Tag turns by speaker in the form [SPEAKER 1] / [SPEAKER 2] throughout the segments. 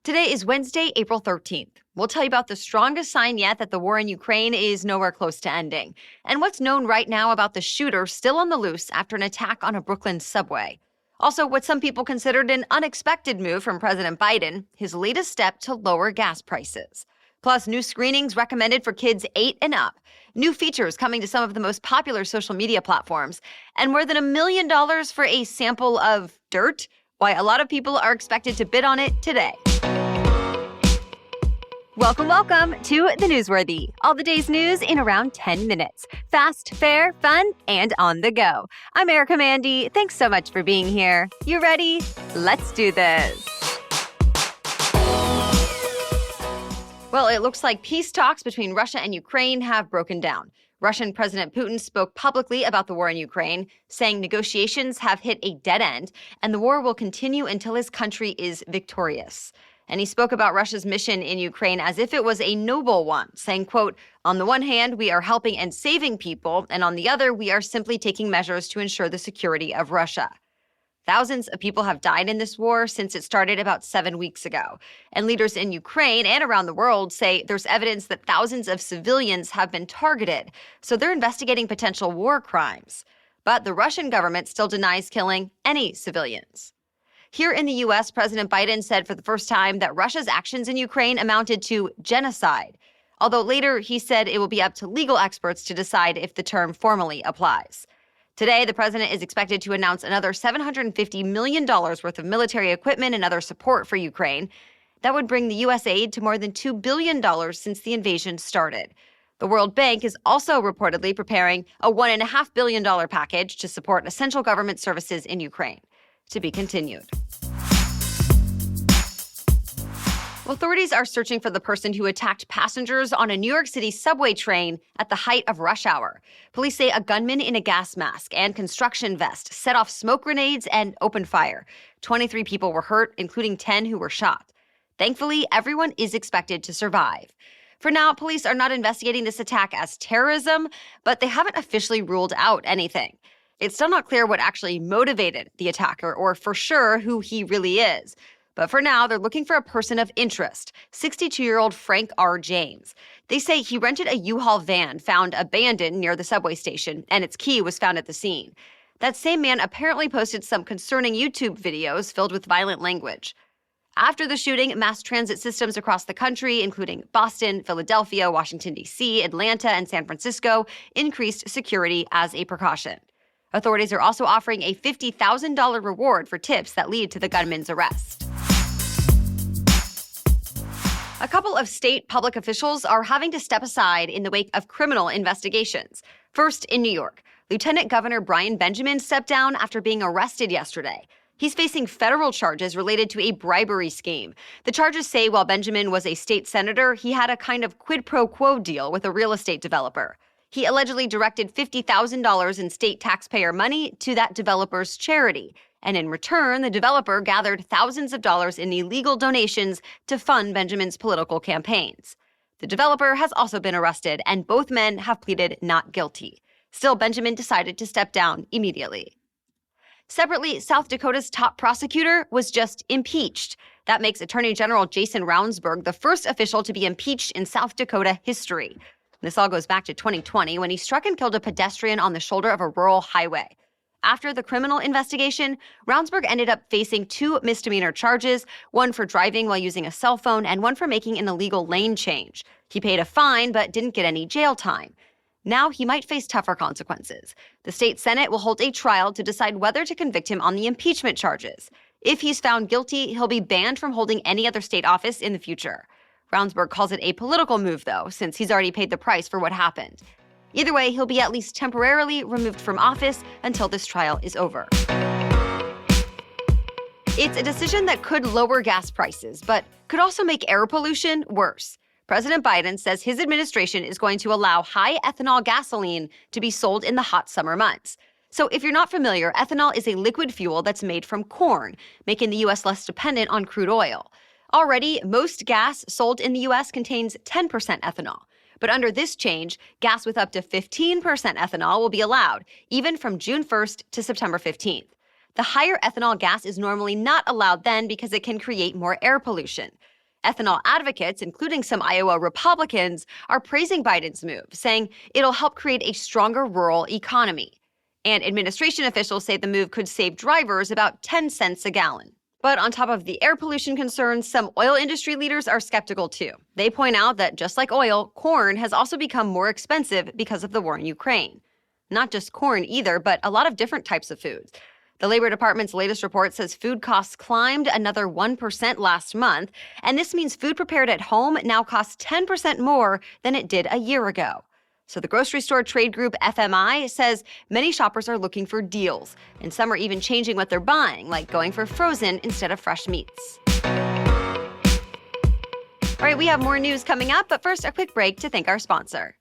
[SPEAKER 1] Today is Wednesday, April 13th. We'll tell you about the strongest sign yet that the war in Ukraine is nowhere close to ending, and what's known right now about the shooter still on the loose after an attack on a Brooklyn subway. Also, what some people considered an unexpected move from President Biden, his latest step to lower gas prices. Plus, new screenings recommended for kids 8 and up, new features coming to some of the most popular social media platforms, and more than $1 million for a sample of dirt, why a lot of people are expected to bid on it today. Welcome to The Newsworthy. All the day's news in around 10 minutes. Fast, fair, fun, and on the go. I'm Erica Mandy. Thanks so much for being here. You ready? Let's do this. Well, it looks like peace talks between Russia and Ukraine have broken down. Russian President Putin spoke publicly about the war in Ukraine, saying negotiations have hit a dead end and the war will continue until his country is victorious. And he spoke about Russia's mission in Ukraine as if it was a noble one, saying, quote, "On the one hand, we are helping and saving people, and on the other, we are simply taking measures to ensure the security of Russia." Thousands of people have died in this war since it started about 7 weeks ago. And leaders in Ukraine and around the world say there's evidence that thousands of civilians have been targeted, so they're investigating potential war crimes. But the Russian government still denies killing any civilians. Here in the U.S., President Biden said for the first time that Russia's actions in Ukraine amounted to genocide, although later he said it will be up to legal experts to decide if the term formally applies. Today, the president is expected to announce another $750 million worth of military equipment and other support for Ukraine. That would bring the U.S. aid to more than $2 billion since the invasion started. The World Bank is also reportedly preparing a $1.5 billion package to support essential government services in Ukraine. To be continued. Authorities are searching for the person who attacked passengers on a New York City subway train at the height of rush hour. Police say a gunman in a gas mask and construction vest set off smoke grenades and opened fire. 23 people were hurt, including 10 who were shot. Thankfully, everyone is expected to survive. For now, police are not investigating this attack as terrorism, but they haven't officially ruled out anything. It's still not clear what actually motivated the attacker or for sure who he really is. But for now, they're looking for a person of interest, 62-year-old Frank R. James. They say he rented a U-Haul van found abandoned near the subway station, and its key was found at the scene. That same man apparently posted some concerning YouTube videos filled with violent language. After the shooting, mass transit systems across the country, including Boston, Philadelphia, Washington, D.C., Atlanta, and San Francisco, increased security as a precaution. Authorities are also offering a $50,000 reward for tips that lead to the gunman's arrest. A couple of state public officials are having to step aside in the wake of criminal investigations. First, in New York, Lieutenant Governor Brian Benjamin stepped down after being arrested yesterday. He's facing federal charges related to a bribery scheme. The charges say while Benjamin was a state senator, he had a kind of quid pro quo deal with a real estate developer. He allegedly directed $50,000 in state taxpayer money to that developer's charity. And in return, the developer gathered thousands of dollars in illegal donations to fund Benjamin's political campaigns. The developer has also been arrested, and both men have pleaded not guilty. Still, Benjamin decided to step down immediately. Separately, South Dakota's top prosecutor was just impeached. That makes Attorney General Jason Ravnsborg the first official to be impeached in South Dakota history. This all goes back to 2020 when he struck and killed a pedestrian on the shoulder of a rural highway. After the criminal investigation, Ravnsborg ended up facing 2 misdemeanor charges, one for driving while using a cell phone and one for making an illegal lane change. He paid a fine but didn't get any jail time. Now he might face tougher consequences. The state Senate will hold a trial to decide whether to convict him on the impeachment charges. If he's found guilty, he'll be banned from holding any other state office in the future. Ravnsborg calls it a political move, though, since he's already paid the price for what happened. Either way, he'll be at least temporarily removed from office until this trial is over. It's a decision that could lower gas prices, but could also make air pollution worse. President Biden says his administration is going to allow high ethanol gasoline to be sold in the hot summer months. So if you're not familiar, ethanol is a liquid fuel that's made from corn, making the U.S. less dependent on crude oil. Already, most gas sold in the U.S. contains 10% ethanol. But under this change, gas with up to 15% ethanol will be allowed, even from June 1st to September 15th. The higher ethanol gas is normally not allowed then because it can create more air pollution. Ethanol advocates, including some Iowa Republicans, are praising Biden's move, saying it'll help create a stronger rural economy. And administration officials say the move could save drivers about 10 cents a gallon. But on top of the air pollution concerns, some oil industry leaders are skeptical too. They point out that just like oil, corn has also become more expensive because of the war in Ukraine. Not just corn either, but a lot of different types of foods. The Labor Department's latest report says food costs climbed another 1% last month, and this means food prepared at home now costs 10% more than it did a year ago. So the grocery store trade group FMI says many shoppers are looking for deals, and some are even changing what they're buying, like going for frozen instead of fresh meats. All right, we have more news coming up, but first a quick break to thank our sponsor.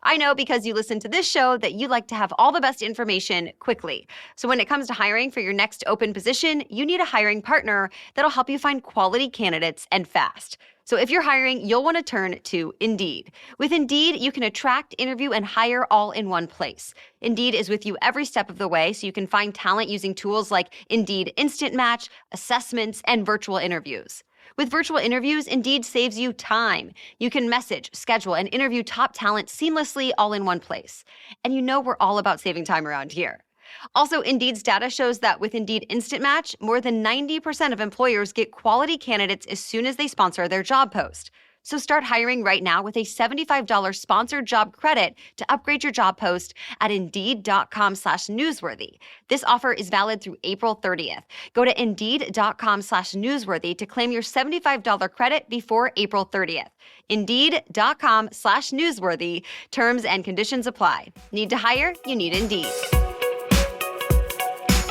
[SPEAKER 1] I know because you listen to this show that you like to have all the best information quickly. So when it comes to hiring for your next open position, you need a hiring partner that'll help you find quality candidates and fast. So if you're hiring, you'll want to turn to Indeed. With Indeed, you can attract, interview, and hire all in one place. Indeed is with you every step of the way, so you can find talent using tools like Indeed Instant Match, assessments, and virtual interviews. With virtual interviews, Indeed saves you time. You can message, schedule, and interview top talent seamlessly all in one place. And you know we're all about saving time around here. Also, Indeed's data shows that with Indeed Instant Match, more than 90% of employers get quality candidates as soon as they sponsor their job post. So start hiring right now with a $75 sponsored job credit to upgrade your job post at Indeed.com/newsworthy. This offer is valid through April 30th. Go to Indeed.com/newsworthy to claim your $75 credit before April 30th. Indeed.com/newsworthy. Terms and conditions apply. Need to hire? You need Indeed.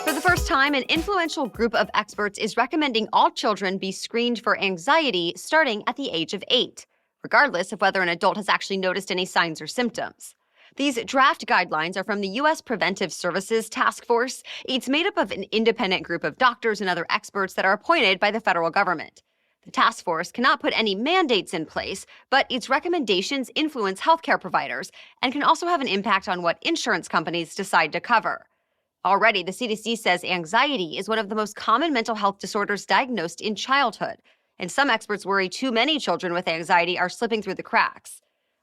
[SPEAKER 1] For the first time, an influential group of experts is recommending all children be screened for anxiety starting at the age of 8, regardless of whether an adult has actually noticed any signs or symptoms. These draft guidelines are from the U.S. Preventive Services Task Force. It's made up of an independent group of doctors and other experts that are appointed by the federal government. The task force cannot put any mandates in place, but its recommendations influence healthcare providers and can also have an impact on what insurance companies decide to cover. Already, the CDC says anxiety is one of the most common mental health disorders diagnosed in childhood, and some experts worry too many children with anxiety are slipping through the cracks.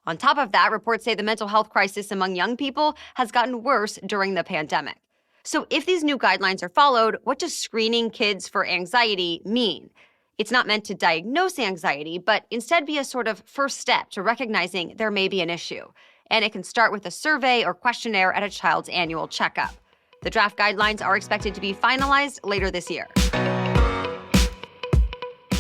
[SPEAKER 1] On top of that, reports say the mental health crisis among young people has gotten worse during the pandemic. So if these new guidelines are followed, what does screening kids for anxiety mean? It's not meant to diagnose anxiety, but instead be a sort of first step to recognizing there may be an issue. And it can start with a survey or questionnaire at a child's annual checkup. The draft guidelines are expected to be finalized later this year.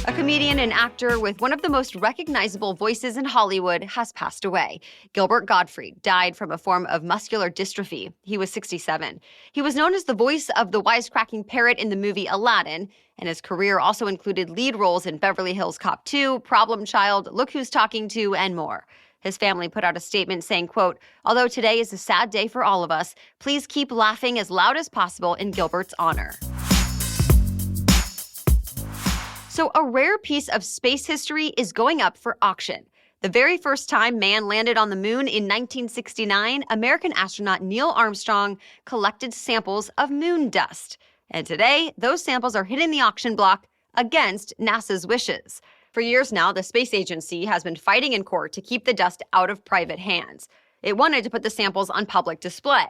[SPEAKER 1] A comedian and actor with one of the most recognizable voices in Hollywood has passed away. Gilbert Godfrey died from a form of muscular dystrophy. He was 67. He was known as the voice of the wisecracking parrot in the movie Aladdin, and his career also included lead roles in Beverly Hills Cop 2, Problem Child, Look Who's Talking To, and more. His family put out a statement saying, quote, "Although today is a sad day for all of us, please keep laughing as loud as possible in Gilbert's honor." So a rare piece of space history is going up for auction. The very first time man landed on the moon in 1969, American astronaut Neil Armstrong collected samples of moon dust. And today, those samples are hitting the auction block against NASA's wishes. For years now, the space agency has been fighting in court to keep the dust out of private hands. It wanted to put the samples on public display.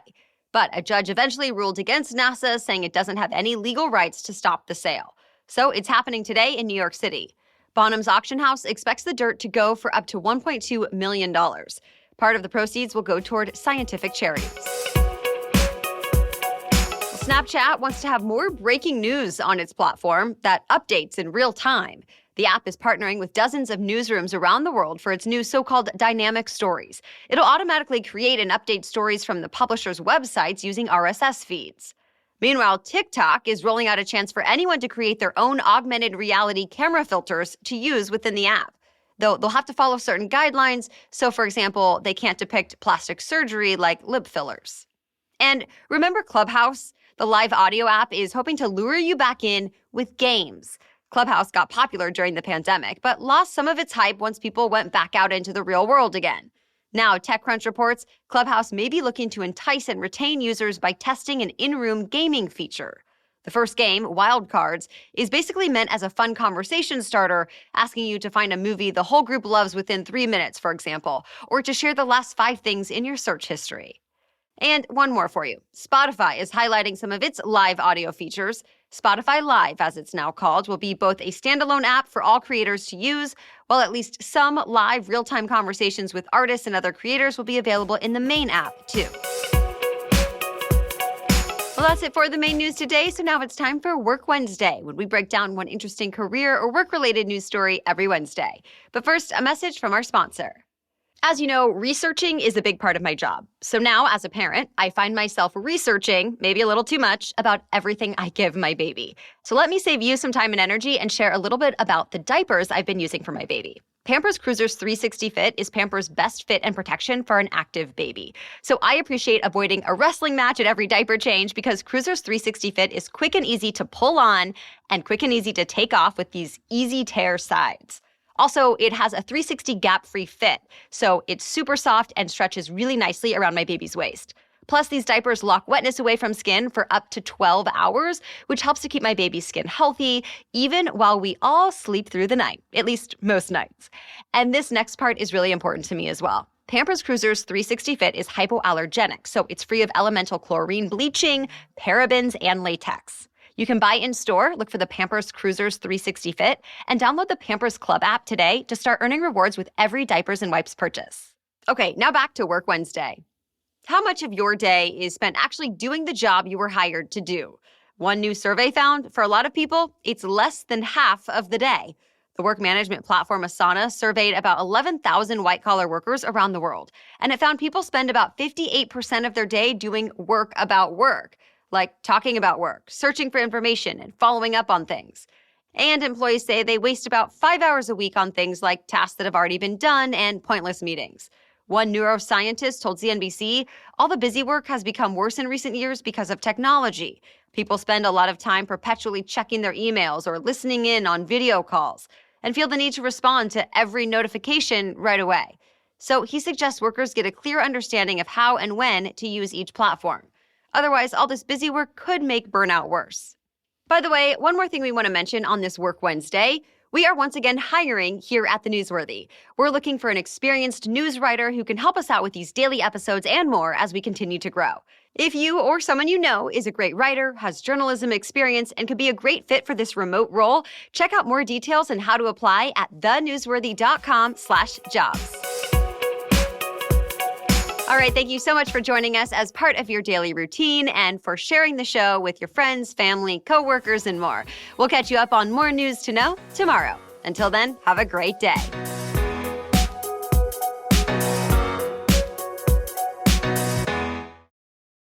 [SPEAKER 1] But a judge eventually ruled against NASA, saying it doesn't have any legal rights to stop the sale. So it's happening today in New York City. Bonham's Auction House expects the dirt to go for up to $1.2 million. Part of the proceeds will go toward scientific charities. Snapchat wants to have more breaking news on its platform that updates in real time. The app is partnering with dozens of newsrooms around the world for its new so-called dynamic stories. It'll automatically create and update stories from the publisher's websites using RSS feeds. Meanwhile, TikTok is rolling out a chance for anyone to create their own augmented reality camera filters to use within the app. Though they'll have to follow certain guidelines, so for example, they can't depict plastic surgery like lip fillers. And remember Clubhouse? The live audio app is hoping to lure you back in with games. Clubhouse got popular during the pandemic, but lost some of its hype once people went back out into the real world again. Now, TechCrunch reports Clubhouse may be looking to entice and retain users by testing an in-room gaming feature. The first game, Wildcards, is basically meant as a fun conversation starter, asking you to find a movie the whole group loves within 3 minutes, for example, or to share the last 5 things in your search history. And one more for you. Spotify is highlighting some of its live audio features. Spotify Live, as it's now called, will be both a standalone app for all creators to use, while at least some live real-time conversations with artists and other creators will be available in the main app, too. Well, that's it for the main news today, so now it's time for Work Wednesday, when we break down one interesting career or work-related news story every Wednesday. But first, a message from our sponsor. As you know, researching is a big part of my job. So now, as a parent, I find myself researching, maybe a little too much, about everything I give my baby. So let me save you some time and energy and share a little bit about the diapers I've been using for my baby. Pampers Cruisers 360 Fit is Pampers' best fit and protection for an active baby. So I appreciate avoiding a wrestling match at every diaper change because Cruisers 360 Fit is quick and easy to pull on and quick and easy to take off with these easy tear sides. Also, it has a 360 gap-free fit, so it's super soft and stretches really nicely around my baby's waist. Plus, these diapers lock wetness away from skin for up to 12 hours, which helps to keep my baby's skin healthy, even while we all sleep through the night, at least most nights. And this next part is really important to me as well. Pampers Cruisers 360 Fit is hypoallergenic, so it's free of elemental chlorine bleaching, parabens, and latex. You can buy in-store, look for the Pampers Cruisers 360 Fit, and download the Pampers Club app today to start earning rewards with every diapers and wipes purchase. Okay, now back to Work Wednesday. How much of your day is spent actually doing the job you were hired to do? One new survey found, for a lot of people, it's less than half of the day. The work management platform Asana surveyed about 11,000 white-collar workers around the world, and it found people spend about 58% of their day doing work about work, like talking about work, searching for information, and following up on things. And employees say they waste about 5 hours a week on things like tasks that have already been done and pointless meetings. One neuroscientist told CNBC, all the busy work has become worse in recent years because of technology. People spend a lot of time perpetually checking their emails or listening in on video calls and feel the need to respond to every notification right away. So he suggests workers get a clear understanding of how and when to use each platform. Otherwise, all this busy work could make burnout worse. By the way, one more thing we want to mention on this Work Wednesday. We are once again hiring here at The Newsworthy. We're looking for an experienced news writer who can help us out with these daily episodes and more as we continue to grow. If you or someone you know is a great writer, has journalism experience, and could be a great fit for this remote role, check out more details and how to apply at thenewsworthy.com/jobs. All right, thank you so much for joining us as part of your daily routine and for sharing the show with your friends, family, coworkers, and more. We'll catch you up on more news to know tomorrow. Until then, have a great day.